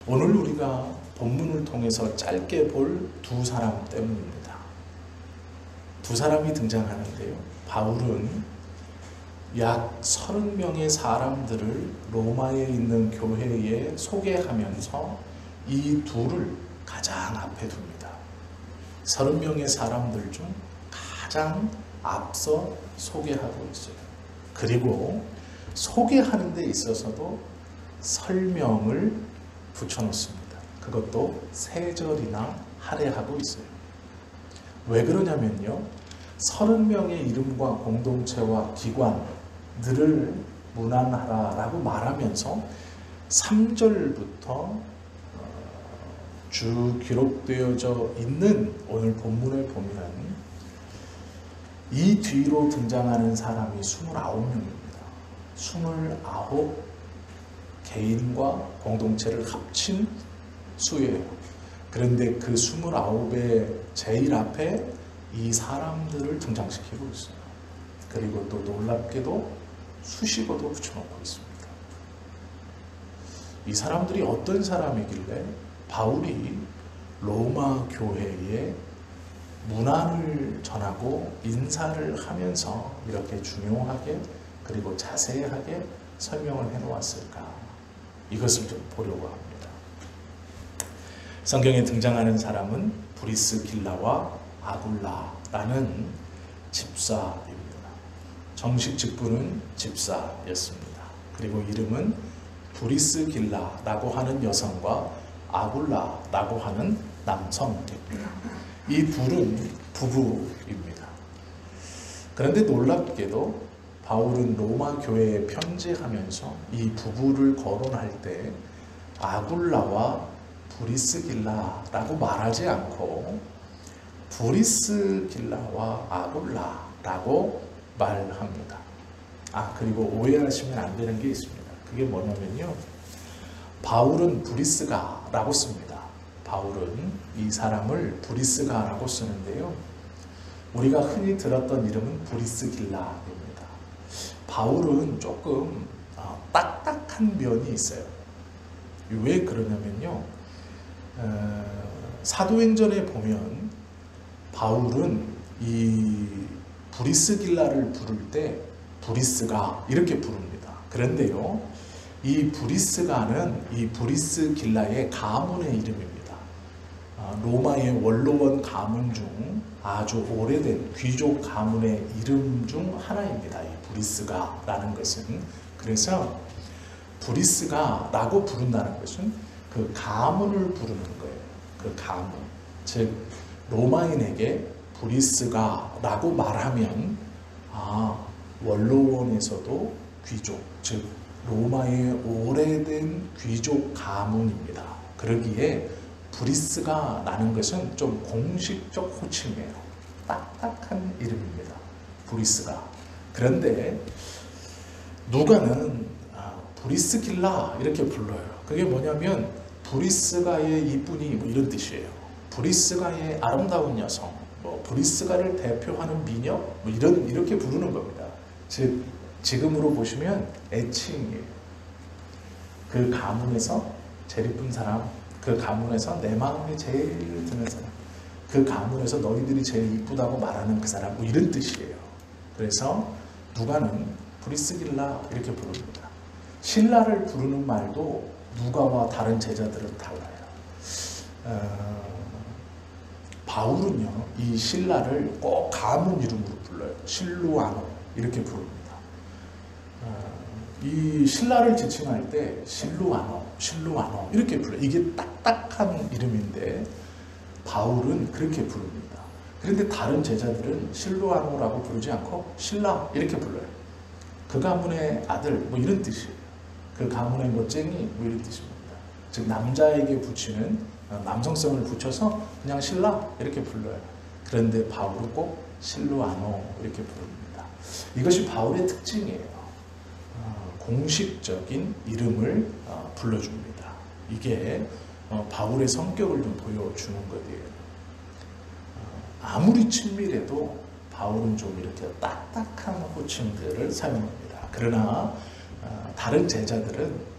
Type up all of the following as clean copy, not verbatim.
오늘 우리가 본문을 통해서 짧게 볼 두 사람 때문입니다. 두 사람이 등장하는데요. 바울은 약 30명의 사람들을 로마에 있는 교회에 소개하면서 이 둘을 가장 앞에 둡니다. 30명의 사람들 중 가장 앞서 소개하고 있어요. 그리고 소개하는 데 있어서도 설명을 붙여놓습니다. 그것도 3절이나 할애하고 있어요. 왜 그러냐면요. 30명의 이름과 공동체와 기관들을 문안하라라고 말하면서 3절부터 쭉 기록되어져 있는 오늘 본문을 보면 이 뒤로 등장하는 사람이 29명입니다. 29 개인과 공동체를 합친 수예요. 그런데 그 29의 제일 앞에 이 사람들을 등장시키고 있어요. 그리고 또 놀랍게도 수식어도 붙여놓고 있습니다. 이 사람들이 어떤 사람이길래 바울이 로마 교회에 문안을 전하고 인사를 하면서 이렇게 중요하게 그리고 자세하게 설명을 해놓았을까? 이것을 좀 보려고 합니다. 성경에 등장하는 사람은 브리스길라와 아굴라라는 집사입니다. 정식 직분은 집사였습니다. 그리고 이름은 브리스길라라고 하는 여성과 아굴라라고 하는 남성입니다. 이 둘은 부부입니다. 그런데 놀랍게도 바울은 로마 교회에 편지하면서 이 부부를 거론할 때 아굴라와 브리스길라라고 말하지 않고 브리스길라와 아굴라라고 말합니다. 그리고 오해하시면 안 되는 게 있습니다. 그게 뭐냐면요. 바울은 브리스가라고 씁니다. 바울은 이 사람을 브리스가라고 쓰는데요. 우리가 흔히 들었던 이름은 브리스길라입니다. 바울은 조금 딱딱한 면이 있어요. 왜 그러냐면요. 사도행전에 보면 바울은 이 브리스길라를 부를 때 브리스가 이렇게 부릅니다. 그런데요. 이 브리스가는 이 브리스길라의 가문의 이름입니다. 로마의 원로원 가문 중 아주 오래된 귀족 가문의 이름 중 하나입니다. 이 브리스가라는 것은. 그래서 브리스가라고 부른다는 것은 그 가문을 부르는 거예요. 그 가문. 즉 로마인에게 브리스가라고 말하면 원로원에서도 귀족, 즉 로마의 오래된 귀족 가문입니다. 그러기에 브리스가라는 것은 좀 공식적 호칭이에요. 딱딱한 이름입니다. 브리스가. 그런데 누가는 브리스길라 이렇게 불러요. 그게 뭐냐면 브리스가의 이쁜이 이런 뜻이에요. 브리스가의 아름다운 여성, 브리스가를 대표하는 미녀 이렇게 부르는 겁니다. 즉 지금으로 보시면 애칭이에요. 그 가문에서 제일 이쁜 사람, 그 가문에서 내 마음에 제일 드는 사람, 그 가문에서 너희들이 제일 이쁘다고 말하는 그 사람 이런 뜻이에요. 그래서 누가는 브리스길라 이렇게 부릅니다. 신라를 부르는 말도 누가와 다른 제자들은 달라요. 바울은요, 이 신라를 꼭 가문 이름으로 불러요. 실루아노 이렇게 부릅니다. 이 신라를 지칭할 때 실루아노 이렇게 불러요. 이게 딱딱한 이름인데 바울은 그렇게 부릅니다. 그런데 다른 제자들은 실루아노라고 부르지 않고 신라 이렇게 불러요. 그 가문의 아들 이런 뜻이에요. 그 가문의 멋쟁이 이런 뜻입니다. 즉 남자에게 붙이는 남성성을 붙여서 그냥 신라 이렇게 불러요. 그런데 바울은 꼭 실루아노 이렇게 부릅니다. 이것이 바울의 특징이에요. 공식적인 이름을 불러줍니다. 이게 바울의 성격을 좀 보여주는 거예요. 아무리 친밀해도 바울은 좀 이렇게 딱딱한 호칭들을 사용합니다. 그러나 다른 제자들은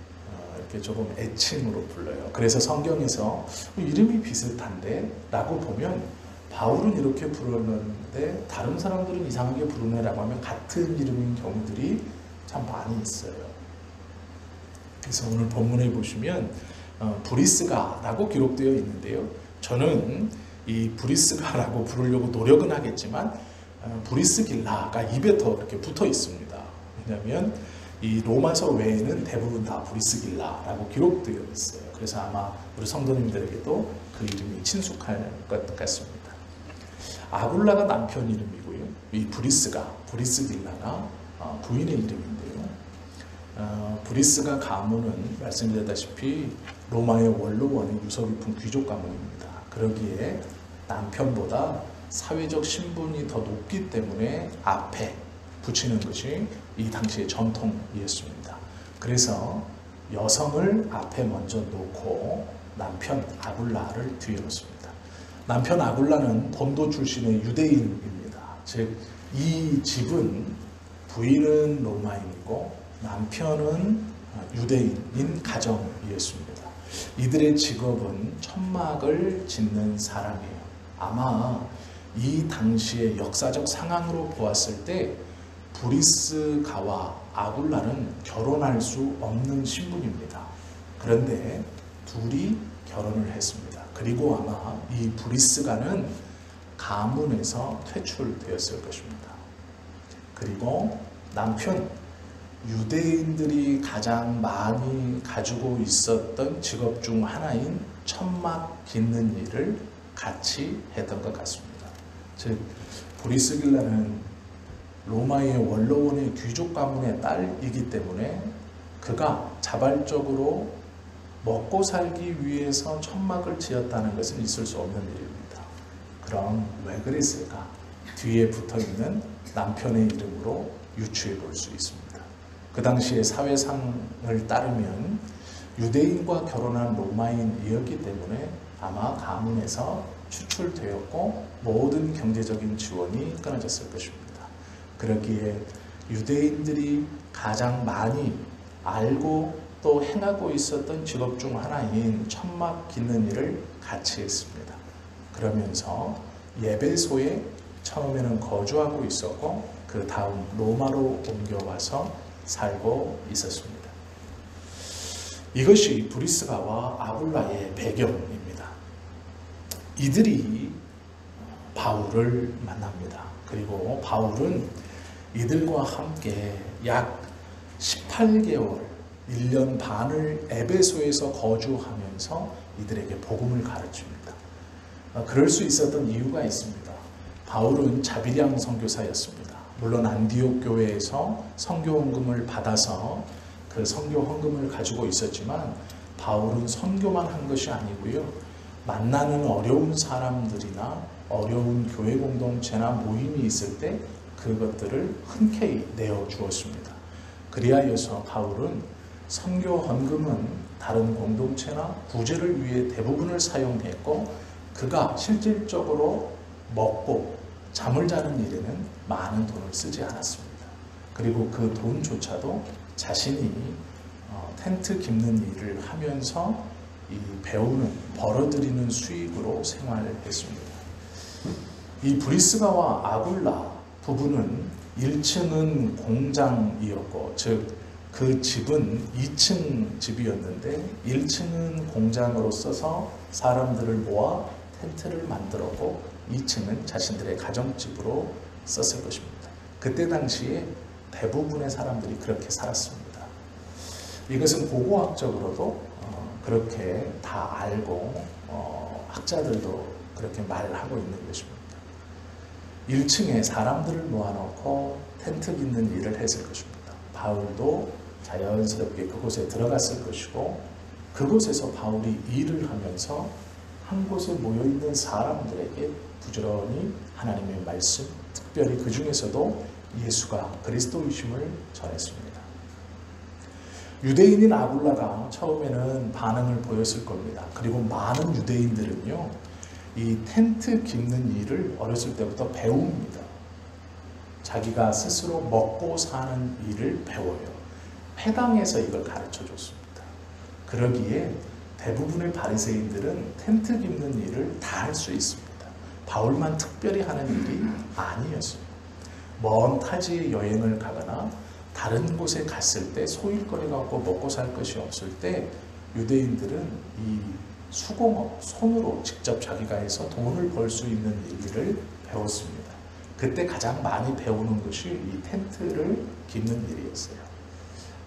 이렇게 조금 애칭으로 불러요. 그래서 성경에서 이름이 비슷한데 라고 보면 바울은 이렇게 부르는데 다른 사람들은 이상하게 부르네라고 하면 같은 이름인 경우들이 참 많이 있어요. 그래서 오늘 본문에 보시면 브리스가라고 기록되어 있는데요. 저는 이 브리스가라고 부르려고 노력은 하겠지만 브리스길라가 입에 더 이렇게 붙어 있습니다. 왜냐하면 이 로마서 외에는 대부분 다 브리스길라라고 기록되어 있어요. 그래서 아마 우리 성도님들에게도 그 이름이 친숙할 것 같습니다. 아굴라가 남편 이름이고요. 이 브리스길라가 부인의 이름인데요. 브리스가 가문은 말씀드렸다시피 로마의 원로원의 유서 깊은 귀족 가문입니다. 그러기에 남편보다 사회적 신분이 더 높기 때문에 앞에 붙이는 것이 이 당시의 전통이었습니다. 그래서 여성을 앞에 먼저 놓고 남편 아굴라를 뒤에 놓습니다. 남편 아굴라는 본도 출신의 유대인입니다. 즉, 이 집은 부인은 로마인이고 남편은 유대인인 가정이었습니다. 이들의 직업은 천막을 짓는 사람이에요. 아마 이 당시의 역사적 상황으로 보았을 때 브리스가와 아굴라는 결혼할 수 없는 신분입니다. 그런데 둘이 결혼을 했습니다. 그리고 아마 이 브리스가는 가문에서 퇴출되었을 것입니다. 그리고 남편, 유대인들이 가장 많이 가지고 있었던 직업 중 하나인 천막 빚는 일을 같이 했던 것 같습니다. 즉, 브리스길라는 로마의 원로원의 귀족 가문의 딸이기 때문에 그가 자발적으로 먹고 살기 위해서 천막을 지었다는 것은 있을 수 없는 일입니다. 그럼 왜 그랬을까? 뒤에 붙어있는 남편의 이름으로 유추해 볼 수 있습니다. 그 당시의 사회상을 따르면 유대인과 결혼한 로마인이었기 때문에 아마 가문에서 추출되었고 모든 경제적인 지원이 끊어졌을 것입니다. 그러기에 유대인들이 가장 많이 알고 또 행하고 있었던 직업 중 하나인 천막 빚는 일을 같이 했습니다. 그러면서 예배소에 처음에는 거주하고 있었고 그 다음 로마로 옮겨와서 살고 있었습니다. 이것이 브리스가와 아굴라의 배경입니다. 이들이 바울을 만납니다. 그리고 바울은 이들과 함께 약 18개월, 1년 반을 에베소에서 거주하면서 이들에게 복음을 가르칩니다. 그럴 수 있었던 이유가 있습니다. 바울은 자비량 선교사였습니다. 물론 안디옥 교회에서 선교 헌금을 받아서 그 선교 헌금을 가지고 있었지만 바울은 선교만 한 것이 아니고요. 만나는 어려운 사람들이나 어려운 교회 공동체나 모임이 있을 때 그것들을 흔쾌히 내어주었습니다. 그리하여서 바울은 선교 헌금은 다른 공동체나 구제를 위해 대부분을 사용했고 그가 실질적으로 먹고 잠을 자는 일에는 많은 돈을 쓰지 않았습니다. 그리고 그 돈조차도 자신이 텐트 깁는 일을 하면서 이 배우는 벌어들이는 수익으로 생활했습니다. 이 브리스가와 아굴라 부부는 1층은 공장이었고 즉 그 집은 2층 집이었는데 1층은 공장으로 써서 사람들을 모아 텐트를 만들었고 2층은 자신들의 가정집으로 썼을 것입니다. 그때 당시에 대부분의 사람들이 그렇게 살았습니다. 이것은 고고학적으로도 그렇게 다 알고 학자들도 그렇게 말하고 있는 것입니다. 1층에 사람들을 모아놓고 텐트 깃는 일을 했을 것입니다. 바울도 자연스럽게 그곳에 들어갔을 것이고 그곳에서 바울이 일을 하면서 한 곳에 모여있는 사람들에게 부지런히 하나님의 말씀, 특별히 그 중에서도 예수가 그리스도이심을 전했습니다. 유대인인 아굴라가 처음에는 반응을 보였을 겁니다. 그리고 많은 유대인들은요, 이 텐트 깁는 일을 어렸을 때부터 배웁니다. 자기가 스스로 먹고 사는 일을 배워요. 회당에서 이걸 가르쳐 줬습니다. 그러기에 대부분의 바리새인들은 텐트 깁는 일을 다 할 수 있습니다. 바울만 특별히 하는 일이 아니었어요. 먼 타지에 여행을 가거나 다른 곳에 갔을 때 소일거리가 없고 먹고 살 것이 없을 때 유대인들은 이 수공업, 손으로 직접 자기가 해서 돈을 벌 수 있는 일을 배웠습니다. 그때 가장 많이 배우는 것이 이 텐트를 깁는 일이었어요.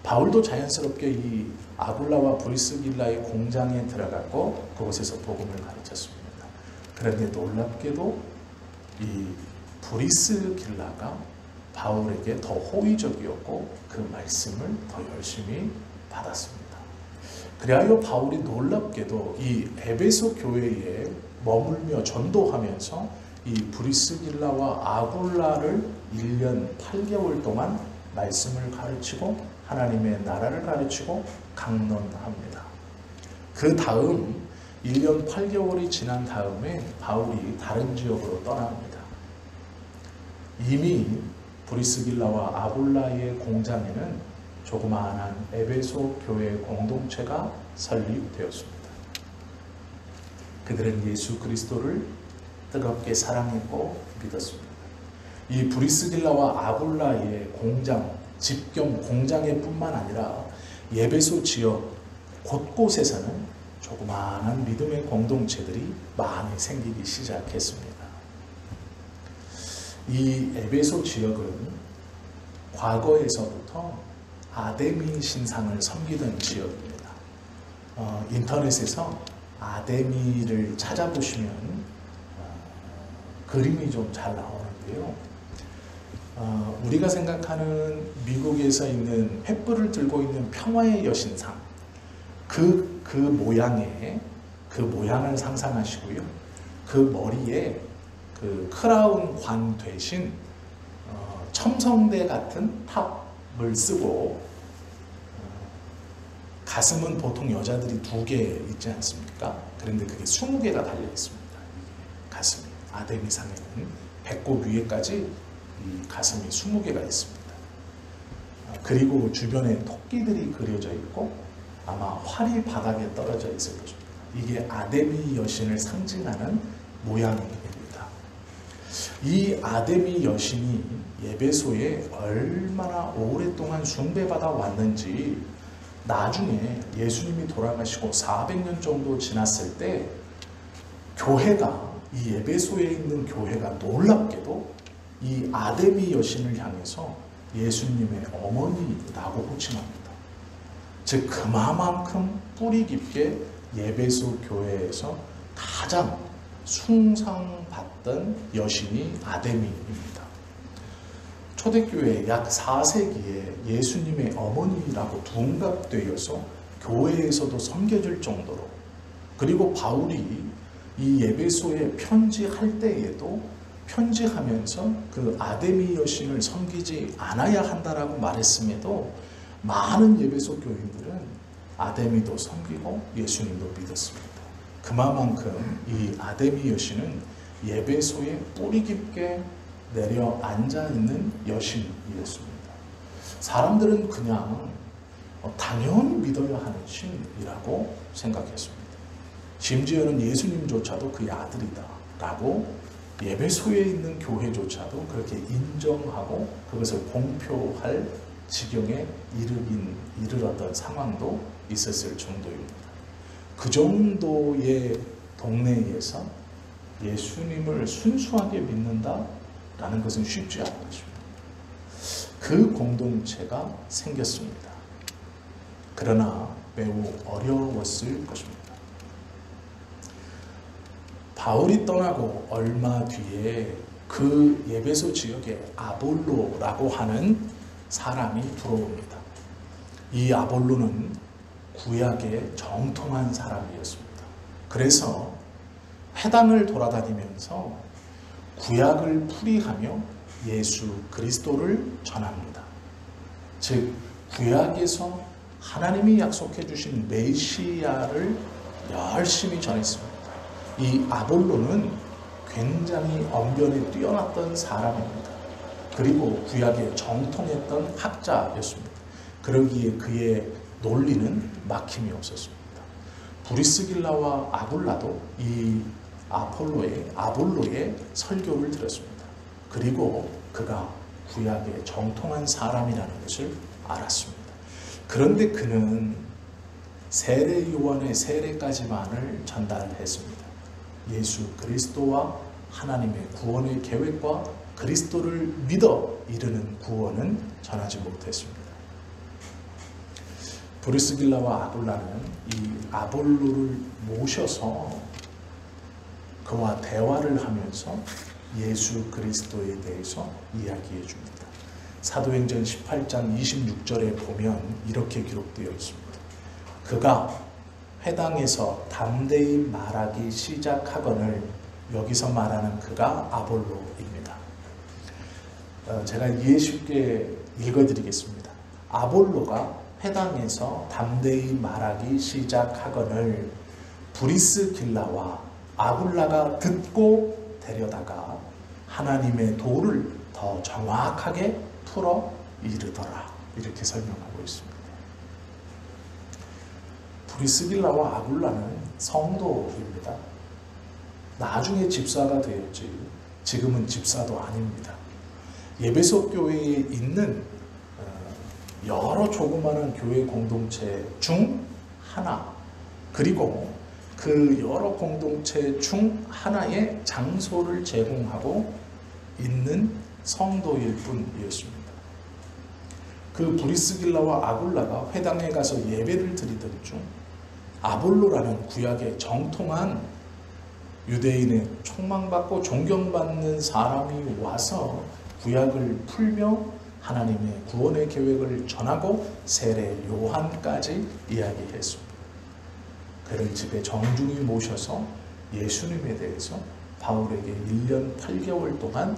바울도 자연스럽게 이 아굴라와 브리스길라의 공장에 들어갔고 그곳에서 복음을 가르쳤습니다. 그런데 놀랍게도 이 브리스길라가 바울에게 더 호의적이었고 그 말씀을 더 열심히 받았습니다. 그리하여 바울이 놀랍게도 이 에베소 교회에 머물며 전도하면서 이 브리스길라와 아굴라를 1년 8개월 동안 말씀을 가르치고 하나님의 나라를 가르치고 강론합니다. 그 다음 1년 8개월이 지난 다음에 바울이 다른 지역으로 떠납니다. 이미 브리스길라와 아굴라의 공장에는 조그마한 에베소 교회 공동체가 설립되었습니다. 그들은 예수 그리스도를 뜨겁게 사랑했고 믿었습니다. 이 브리스길라와 아굴라의 공장, 집 겸 공장에 뿐만 아니라 에베소 지역 곳곳에서는 조그마한 믿음의 공동체들이 많이 생기기 시작했습니다. 이 에베소 지역은 과거에서부터 아데미 신상을 섬기던 지역입니다. 인터넷에서 아데미를 찾아보시면 그림이 좀 잘 나오는데요. 우리가 생각하는 미국에서 있는 횃불을 들고 있는 평화의 여신상, 그 모양을 상상하시고요. 그 머리에 그 크라운 관 대신 첨성대 같은 탑을 쓰고 가슴은 보통 여자들이 2개 있지 않습니까? 그런데 그게 20개가 달려 있습니다. 가슴이 아데미상에는 배꼽 위에까지 이 가슴이 20개가 있습니다. 그리고 주변에 토끼들이 그려져 있고 아마 활이 바닥에 떨어져 있을 것입니다. 이게 아데미 여신을 상징하는 모양입니다. 이 아데미 여신이 에베소에 얼마나 오랫동안 숭배받아 왔는지 나중에 예수님이 돌아가시고 400년 정도 지났을 때 교회가, 이 에베소에 있는 교회가 놀랍게도 이 아데미 여신을 향해서 예수님의 어머니라고 호칭합니다. 즉 그만큼 뿌리 깊게 에베소 교회에서 가장 숭상받던 여신이 아데미입니다. 초대교회 약 4세기에 예수님의 어머니라고 둔갑되어서 교회에서도 섬겨질 정도로, 그리고 바울이 이 에베소에 편지할 때에도 편지하면서 그 아데미 여신을 섬기지 않아야 한다라고 말했음에도 많은 에베소 교인들은 아데미도 섬기고 예수님도 믿었습니다. 그만큼 이 아데미 여신은 에베소에 뿌리 깊게 내려 앉아있는 여신이었습니다. 사람들은 그냥 당연히 믿어야 하는 신이라고 생각했습니다. 심지어는 예수님조차도 그의 아들이다 라고 에베소에 있는 교회조차도 그렇게 인정하고 그것을 공표할 지경에 이르렀던 상황도 있었을 정도입니다. 그 정도의 동네에서 예수님을 순수하게 믿는다라는 것은 쉽지 않은 것입니다. 그 공동체가 생겼습니다. 그러나 매우 어려웠을 것입니다. 바울이 떠나고 얼마 뒤에 그 에베소 지역에 아볼로라고 하는 사람이 들어옵니다. 이 아볼로는 구약의 정통한 사람이었습니다. 그래서 회당을 돌아다니면서 구약을 풀이하며 예수 그리스도를 전합니다. 즉 구약에서 하나님이 약속해 주신 메시아를 열심히 전했습니다. 이 아볼로는 굉장히 언변에 뛰어났던 사람입니다. 그리고 구약에 정통했던 학자였습니다. 그러기에 그의 논리는 막힘이 없었습니다. 브리스길라와 아굴라도 이 아볼로의 설교를 들었습니다. 그리고 그가 구약의 정통한 사람이라는 것을 알았습니다. 그런데 그는 세례 요한의 세례까지만을 전달했습니다. 예수 그리스도와 하나님의 구원의 계획과 그리스도를 믿어 이르는 구원은 전하지 못했습니다. 브리스길라와 아굴라는 이 아볼로를 모셔서 그와 대화를 하면서 예수 그리스도에 대해서 이야기해 줍니다. 사도행전 18장 26절에 보면 이렇게 기록되어 있습니다. 그가 회당에서 담대히 말하기 시작하거늘, 여기서 말하는 그가 아볼로입니다. 제가 이해 쉽게 읽어드리겠습니다. 아볼로가 회당에서 담대히 말하기 시작하거늘 브리스길라와 아굴라가 듣고 데려다가 하나님의 도를 더 정확하게 풀어 이르더라. 이렇게 설명하고 있습니다. 브리스길라와 아굴라는 성도입니다. 나중에 집사가 되었지 지금은 집사도 아닙니다. 에베소 교회에 있는 여러 조그마한 교회 공동체 중 하나, 그리고 그 여러 공동체 중 하나의 장소를 제공하고 있는 성도일 뿐이었습니다. 그 브리스길라와 아굴라가 회당에 가서 예배를 드리던 중 아볼로라는 구약의 정통한 유대인의 촉망받고 존경받는 사람이 와서 구약을 풀며 하나님의 구원의 계획을 전하고 세례 요한까지 이야기했습니다. 그를 집에 정중히 모셔서 예수님에 대해서 바울에게 1년 8개월 동안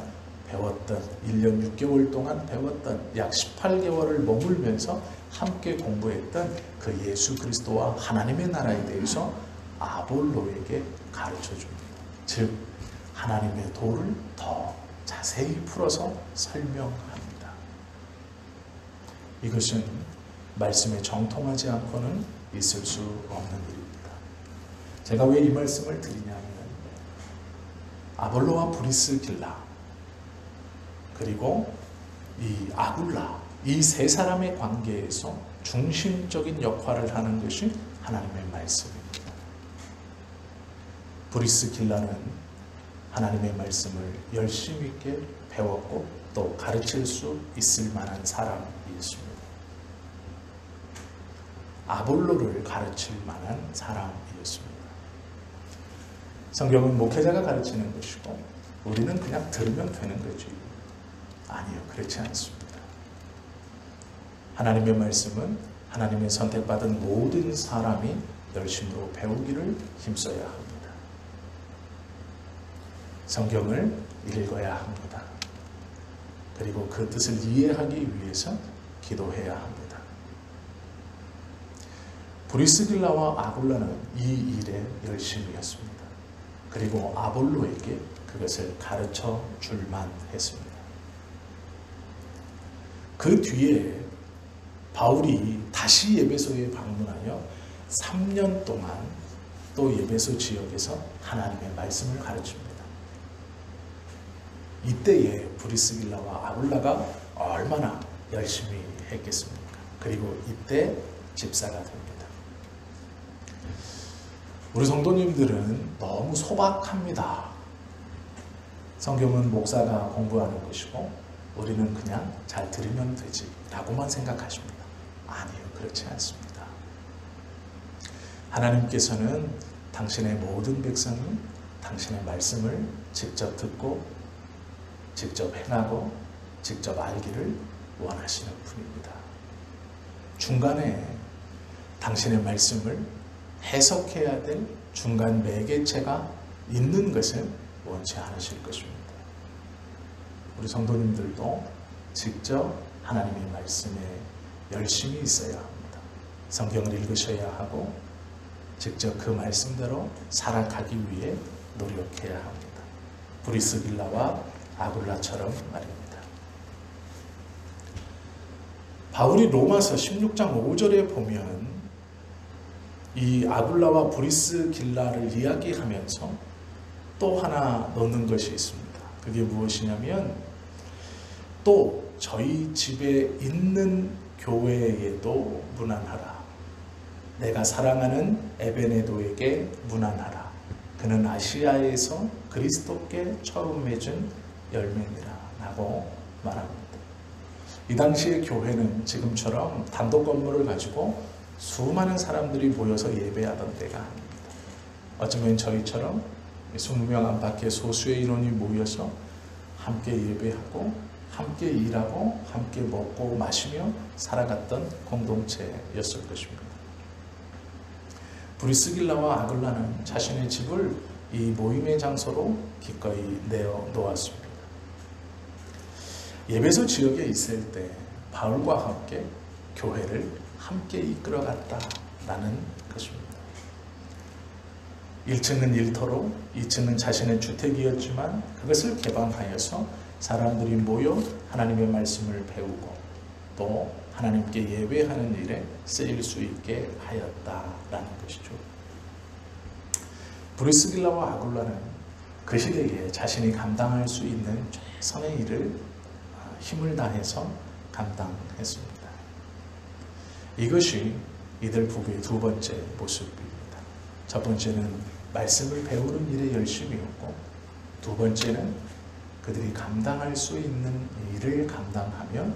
배웠던, 1년 6개월 동안 배웠던, 약 18개월을 머물면서 함께 공부했던 그 예수 그리스도와 하나님의 나라에 대해서 아볼로에게 가르쳐 줍니다. 즉 하나님의 도를 더 자세히 풀어서 설명합니다. 이것은 말씀에 정통하지 않고는 있을 수 없는 일입니다. 제가 왜 이 말씀을 드리냐면 아볼로와 브리스길라 그리고 이 아굴라, 이 세 사람의 관계에서 중심적인 역할을 하는 것이 하나님의 말씀입니다. 브리스길라는 하나님의 말씀을 열심히 있게 배웠고 또 가르칠 수 있을 만한 사람이었습니다. 아볼로를 가르칠 만한 사람이었습니다. 성경은 목회자가 가르치는 것이고 우리는 그냥 들으면 되는 거지. 아니요, 그렇지 않습니다. 하나님의 말씀은 하나님의 선택받은 모든 사람이 열심으로 배우기를 힘써야 합니다. 성경을 읽어야 합니다. 그리고 그 뜻을 이해하기 위해서 기도해야 합니다. 브리스길라와 아굴라는 이 일에 열심이었습니다. 그리고 아볼로에게 그것을 가르쳐 줄만 했습니다. 그 뒤에 바울이 다시 에베소에 방문하여 3년 동안 또 에베소 지역에서 하나님의 말씀을 가르칩니다. 이때에 브리스길라와 아굴라가 얼마나 열심히 했겠습니까? 그리고 이때 집사가 됩니다. 우리 성도님들은 너무 소박합니다. 성경은 목사가 공부하는 것이고 우리는 그냥 잘 들으면 되지 라고만 생각하십니다. 아니요, 그렇지 않습니다. 하나님께서는 당신의 모든 백성이 당신의 말씀을 직접 듣고 직접 행하고 직접 알기를 원하시는 분입니다. 중간에 당신의 말씀을 해석해야 될 중간 매개체가 있는 것은 원치 않으실 것입니다. 우리 성도님들도 직접 하나님의 말씀에 열심히 있어야 합니다. 성경을 읽으셔야 하고 직접 그 말씀대로 살아가기 위해 노력해야 합니다. 브리스길라와 아굴라처럼 말입니다. 바울이 로마서 16장 5절에 보면 이 아굴라와 브리스길라를 이야기하면서 또 하나 넣는 것이 있습니다. 그게 무엇이냐면 또 저희 집에 있는 교회에도 문안하라. 내가 사랑하는 에베네도에게 문안하라. 그는 아시아에서 그리스도께 처음 맺은 열매니라 라고 말합니다. 이 당시의 교회는 지금처럼 단독 건물을 가지고 수많은 사람들이 모여서 예배하던 때가 아닙니다. 어쩌면 저희처럼 20명 안팎의 소수의 인원이 모여서 함께 예배하고 함께 일하고 함께 먹고 마시며 살아갔던 공동체였을 것입니다. 브리스길라와 아굴라는 자신의 집을 이 모임의 장소로 기꺼이 내어 놓았습니다. 예배소 지역에 있을 때 바울과 함께 교회를 함께 이끌어갔다라는 것입니다. 1층은 일터로 2층은 자신의 주택이었지만 그것을 개방하여서 사람들이 모여 하나님의 말씀을 배우고 또 하나님께 예배하는 일에 쓰일 수 있게 하였다라는 것이죠. 브리스길라와 아굴라는 그 시대에 자신이 감당할 수 있는 최선의 일을 힘을 다해서 감당했습니다. 이것이 이들 부부의 두 번째 모습입니다. 첫 번째는 말씀을 배우는 일에 열심이었고 두 번째는 그들이 감당할 수 있는 일을 감당하며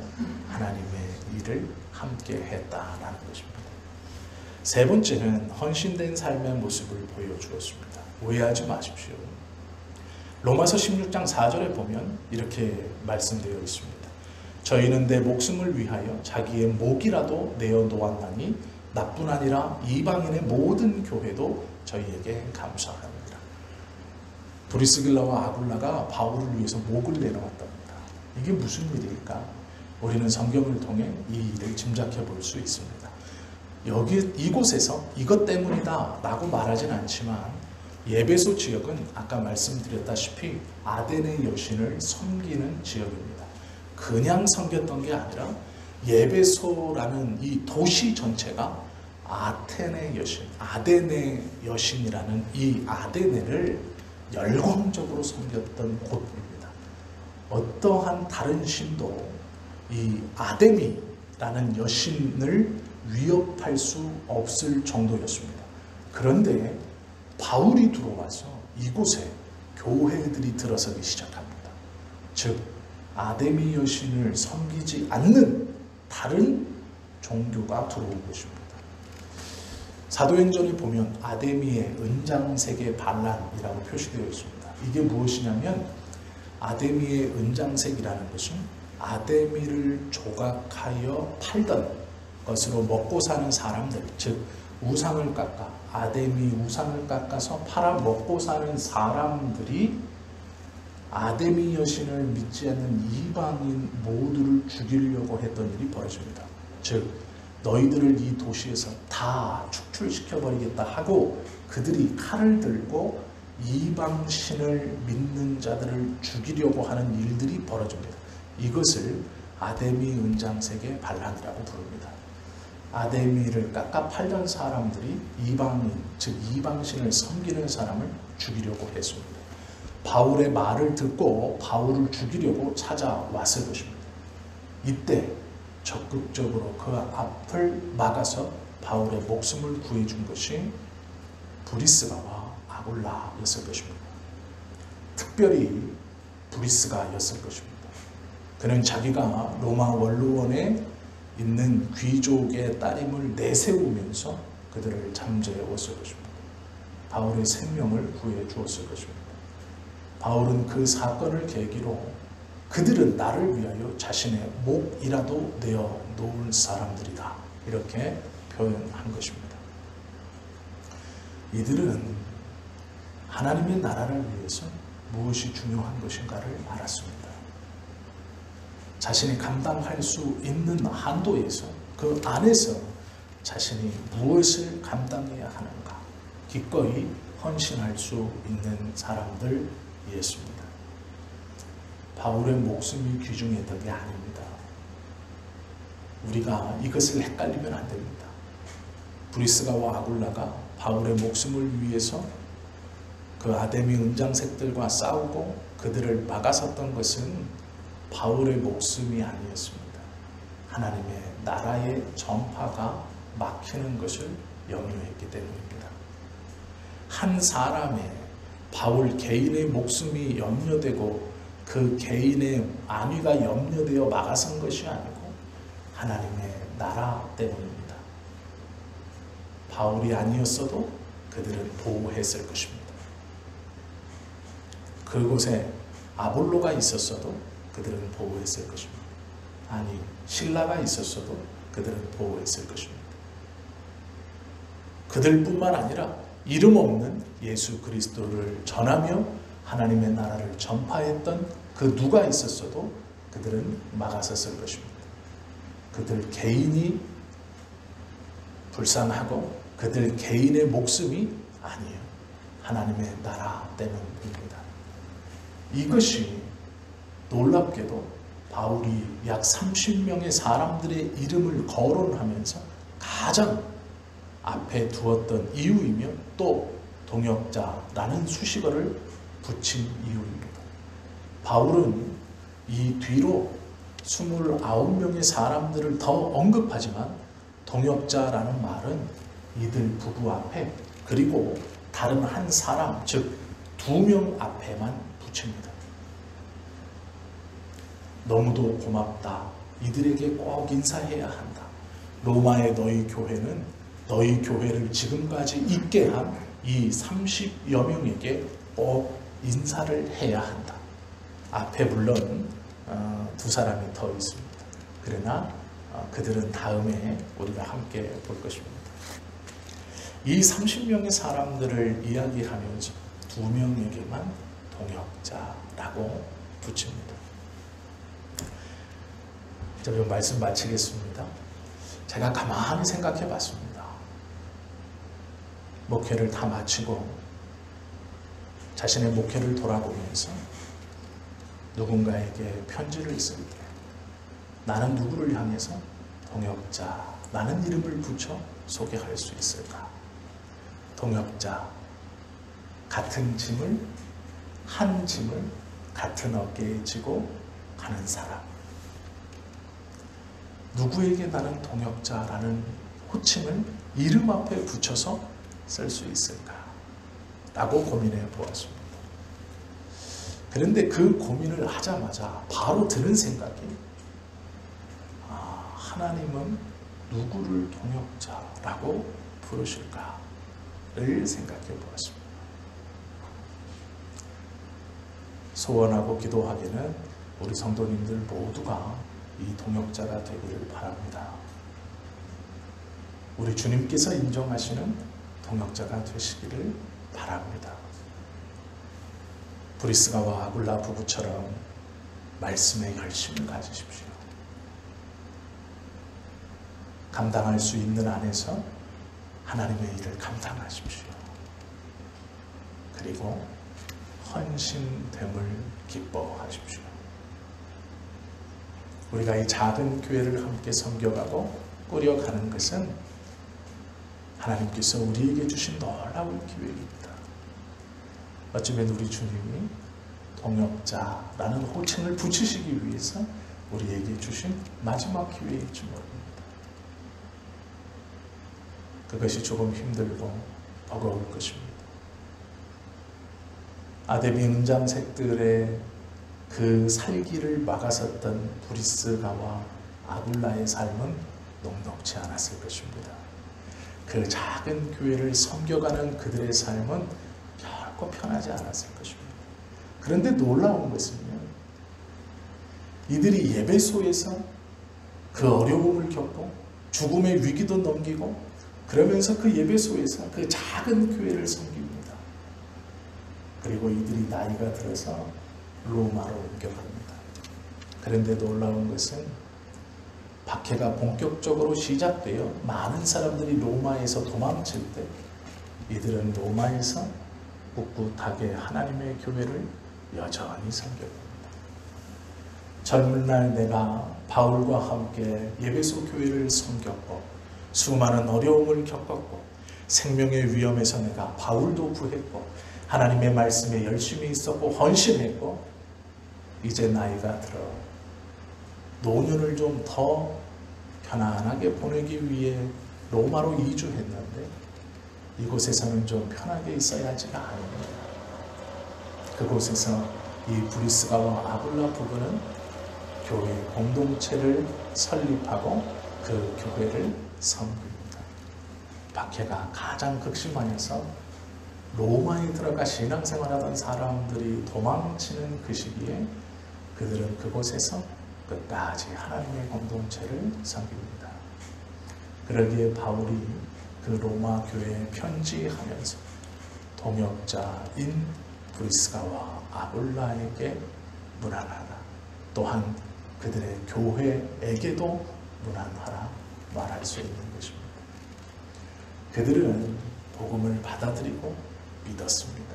하나님의 일을 함께 했다라는 것입니다. 세 번째는 헌신된 삶의 모습을 보여주었습니다. 오해하지 마십시오. 로마서 16장 4절에 보면 이렇게 말씀되어 있습니다. 저희는 내 목숨을 위하여 자기의 목이라도 내어 놓았나니 나뿐 아니라 이방인의 모든 교회도 저희에게 감사합니다. 브리스길라와 아굴라가 바울을 위해서 목을 내놓았답니다. 이게 무슨 일일까? 우리는 성경을 통해 이 일을 짐작해 볼 수 있습니다. 이곳에서 이것 때문이다 라고 말하진 않지만 예배소 지역은 아까 말씀드렸다시피 아데네 여신을 섬기는 지역입니다. 그냥 섬겼던 게 아니라 예배소라는 이 도시 전체가 아테네 여신, 아데네 여신이라는 이 아데네를 열광적으로 섬겼던 곳입니다. 어떠한 다른 신도 이 아데미라는 여신을 위협할 수 없을 정도였습니다. 그런데 바울이 들어와서 이곳에 교회들이 들어서기 시작합니다. 즉 아데미 여신을 섬기지 않는 다른 종교가 들어온 것입니다. 사도행전에 보면 아데미의 은장색의 반란이라고 표시되어 있습니다. 이게 무엇이냐면 아데미의 은장색이라는 것은 아데미를 조각하여 팔던 것으로 먹고 사는 사람들, 즉 우상을 깎아 아데미 우상을 깎아서 팔아 먹고 사는 사람들이 아데미 여신을 믿지 않는 이방인 모두를 죽이려고 했던 일이 벌어집니다. 즉 너희들을 이 도시에서 다 축출시켜버리겠다 하고 그들이 칼을 들고 이방신을 믿는 자들을 죽이려고 하는 일들이 벌어집니다. 이것을 아데미 은장색의 반란이라고 부릅니다. 아데미를 깎아 팔던 사람들이 이방인, 즉 이방신을 섬기는 사람을 죽이려고 했습니다. 바울의 말을 듣고 바울을 죽이려고 찾아왔을 것입니다. 이때 적극적으로 그 앞을 막아서 바울의 목숨을 구해준 것이 브리스가와 아굴라였을 것입니다. 특별히 브리스가였을 것입니다. 그는 자기가 로마 원로원에 있는 귀족의 따님을 내세우면서 그들을 잠재웠을 것입니다. 바울의 생명을 구해 주었을 것입니다. 바울은 그 사건을 계기로 그들은 나를 위하여 자신의 목이라도 내어 놓을 사람들이다 이렇게 표현한 것입니다. 이들은 하나님의 나라를 위해서 무엇이 중요한 것인가를 알았습니다. 자신이 감당할 수 있는 한도에서 그 안에서 자신이 무엇을 감당해야 하는가 기꺼이 헌신할 수 있는 사람들이었습니다. 바울의 목숨이 귀중했던 게 아닙니다. 우리가 이것을 헷갈리면 안 됩니다. 브리스가와 아굴라가 바울의 목숨을 위해서 그 아데미 은장색들과 싸우고 그들을 막아섰던 것은 바울의 목숨이 아니었습니다. 하나님의 나라의 전파가 막히는 것을 염려했기 때문입니다. 한 사람의 바울 개인의 목숨이 염려되고 그 개인의 안위가 염려되어 막아선 것이 아니고 하나님의 나라 때문입니다. 바울이 아니었어도 그들은 보호했을 것입니다. 그곳에 아볼로가 있었어도 그들은 보호했을 것입니다. 아니, 실라가 있었어도 그들은 보호했을 것입니다. 그들뿐만 아니라 이름 없는 예수 그리스도를 전하며 하나님의 나라를 전파했던 그 누가 있었어도 그들은 막아섰을 것입니다. 그들 개인이 불쌍하고 그들 개인의 목숨이 아니에요. 하나님의 나라 때문입니다. 이것이 놀랍게도 바울이 약 30명의 사람들의 이름을 거론하면서 가장 앞에 두었던 이유이며 또 동역자라는 수식어를 붙인 이유입니다. 바울은 이 뒤로 29명의 사람들을 더 언급하지만 동역자라는 말은 이들 부부 앞에 그리고 다른 한 사람 즉 2명 앞에만 붙입니다. 너무도 고맙다. 이들에게 꼭 인사해야 한다. 로마의 너희 교회는 너희 교회를 지금까지 있게 한 이 30여 명에게 꼭 인사를 해야 한다. 앞에 물론 2사람이 더 있습니다. 그러나 그들은 다음에 우리가 함께 볼 것입니다. 이 30명의 사람들을 이야기하면서 2명에게만 동역자라고 붙입니다. 자, 말씀 마치겠습니다. 제가 가만히 생각해 봤습니다. 목회를 다 마치고 자신의 목회를 돌아보면서 누군가에게 편지를 쓸 때 나는 누구를 향해서 동역자라는 이름을 붙여 소개할 수 있을까? 동역자, 같은 짐을, 한 짐을 같은 어깨에 지고 가는 사람. 누구에게 나는 동역자라는 호칭을 이름 앞에 붙여서 쓸 수 있을까? 라고 고민해 보았습니다. 그런데 그 고민을 하자마자 바로 드는 생각이 하나님은 누구를 동역자라고 부르실까를 생각해 보았습니다. 소원하고 기도하기는 우리 성도님들 모두가 이 동역자가 되기를 바랍니다. 우리 주님께서 인정하시는 동역자가 되시기를 바랍니다. 브리스가와 아굴라 부부처럼 말씀에 열심을 가지십시오. 감당할 수 있는 안에서 하나님의 일을 감당하십시오. 그리고 헌신됨을 기뻐하십시오. 우리가 이 작은 교회를 함께 섬겨가고 꾸려가는 것은 하나님께서 우리에게 주신 놀라운 기회입니다. 어쩌면 우리 주님이 동역자라는 호칭을 붙이시기 위해서 우리에게 주신 마지막 기회일지 모릅니다. 그것이 조금 힘들고 버거울 것입니다. 아데미 은장색들의 그 살기를 막아섰던 브리스가와 아굴라의 삶은 녹록지 않았을 것입니다. 그 작은 교회를 섬겨가는 그들의 삶은 결코 편하지 않았을 것입니다. 그런데 놀라운 것은요, 이들이 예배소에서 그 어려움을 겪고 죽음의 위기도 넘기고 그러면서 그 예배소에서 그 작은 교회를 섬깁니다. 그리고 이들이 나이가 들어서 로마로 옮겨갑니다. 그런데 놀라운 것은 박해가 본격적으로 시작되어 많은 사람들이 로마에서 도망칠 때 이들은 로마에서 꿋꿋하게 하나님의 교회를 여전히 섬겨갑니다. 젊은 날 내가 바울과 함께 예배소 교회를 섬겼고 수많은 어려움을 겪었고 생명의 위험에서 내가 바울도 구했고 하나님의 말씀에 열심히 있었고 헌신했고 이제 나이가 들어 노년을 좀 더 편안하게 보내기 위해 로마로 이주했는데 이곳에서는 좀 편하게 있어야 하지가 않습니다. 그곳에서 이 브리스가와 아굴라 부부는 교회 공동체를 설립하고 그 교회를 섬깁니다. 박해가 가장 극심하여서 로마에 들어가 신앙생활하던 사람들이 도망치는 그 시기에 그들은 그곳에서 끝까지 하나님의 공동체를 섬깁니다. 그러기에 바울이 그 로마 교회에 편지하면서 동역자인 브리스가와 아굴라에게 문안하라. 또한 그들의 교회에게도 문안하라 말할 수 있는 것입니다. 그들은 복음을 받아들이고 믿었습니다.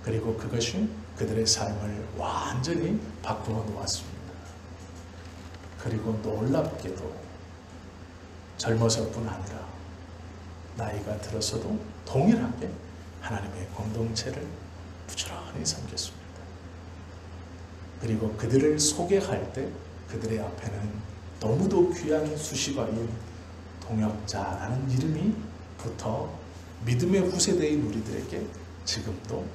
그리고 그것이 그들의 삶을 완전히 바꾸어 놓았습니다. 그리고 놀랍게도 젊어서뿐 아니라 나이가 들어서도 동일하게 하나님의 공동체를 부지런히 섬겼습니다. 그리고 그들을 소개할 때 그들의 앞에는 너무도 귀한 수식어인 동역자라는 이름이 붙어 믿음의 후세대인 우리들에게 지금도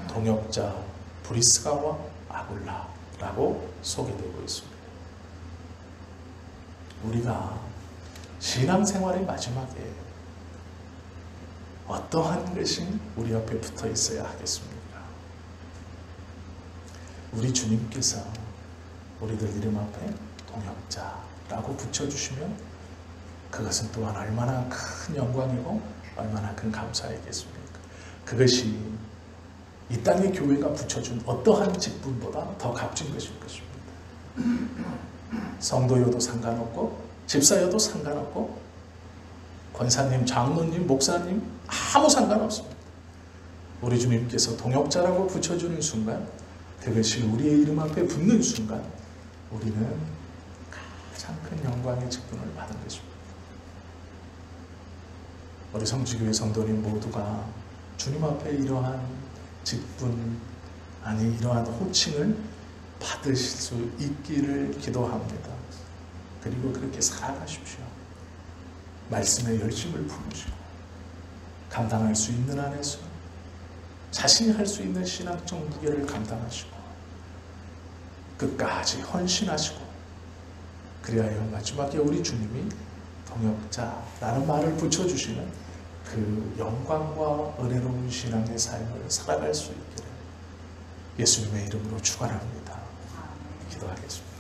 동역자 브리스가와 아굴라라고 소개되고 있습니다. 우리가 신앙생활의 마지막에 어떠한 것이 우리 앞에 붙어 있어야 하겠습니까? 우리 주님께서 우리들 이름 앞에 동역자라고 붙여주시면 그것은 또한 얼마나 큰 영광이고 얼마나 큰 감사이겠습니까? 그것이 이 땅의 교회가 붙여준 어떠한 직분보다 더 값진 것일 것입니다. 성도여도 상관없고 집사여도 상관없고 권사님, 장로님, 목사님 아무 상관없습니다. 우리 주님께서 동역자라고 붙여주는 순간 그것이 우리의 이름 앞에 붙는 순간 우리는 가장 큰 영광의 직분을 받은 것입니다. 우리 성지교회 성도님 모두가 주님 앞에 이러한 직분 아니 이러한 호칭을 받으실 수 있기를 기도합니다. 그리고 그렇게 살아가십시오. 말씀에 열심을 품으시고 감당할 수 있는 안에서 자신이 할 수 있는 신앙적 무게를 감당하시고 끝까지 헌신하시고 그리하여 마지막에 우리 주님이 동역자라는 말을 붙여주시는 그 영광과 은혜로운 신앙의 삶을 살아갈 수 있기를 예수님의 이름으로 축원합니다. 기도하겠습니다.